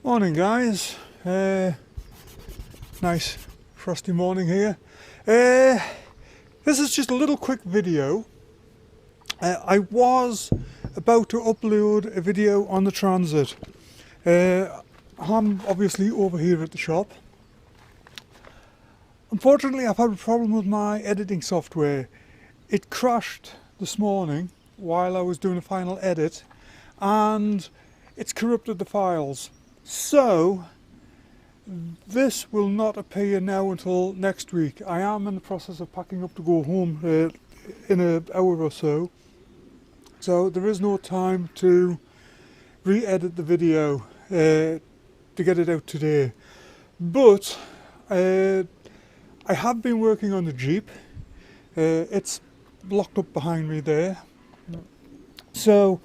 Morning guys, nice frosty morning here. This is just a little quick video. I was about to upload a video on the transit. I'm obviously over here at the shop. Unfortunately, I've had a problem with my editing software. It crashed this morning while I was doing a final edit and it's corrupted the files. So this will not appear now until next week. I am in the process of packing up to go home in an hour or so. So there is no time to re-edit the video to get it out today. But I have been working on the Jeep. It's locked up behind me there. So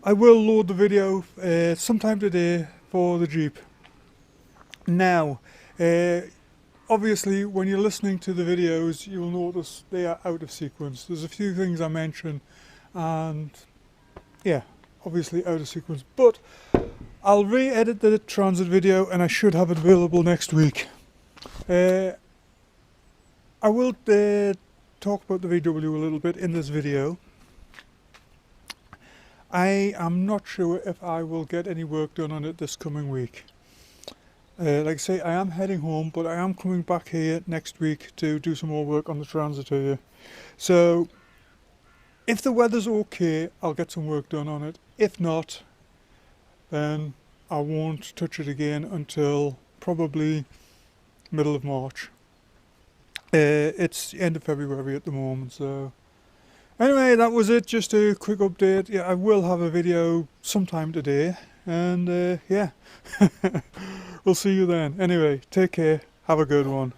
I will load the video sometime today for the Jeep. Now, obviously when you're listening to the videos you'll notice they are out of sequence. There's a few things I mention and yeah, obviously out of sequence, but I'll re-edit the transit video and I should have it available next week. I will talk about the VW a little bit in this video. I am not sure if I will get any work done on it this coming week. Like I say, I am heading home, but I am coming back here next week to do some more work on the transit here. So if the weather's okay, I'll get some work done on it. If not, then I won't touch it again until probably middle of March. It's the end of February at the moment, so anyway, that was it, just a quick update. Yeah, I will have a video sometime today, and yeah, we'll see you then. Anyway, take care, have a good one.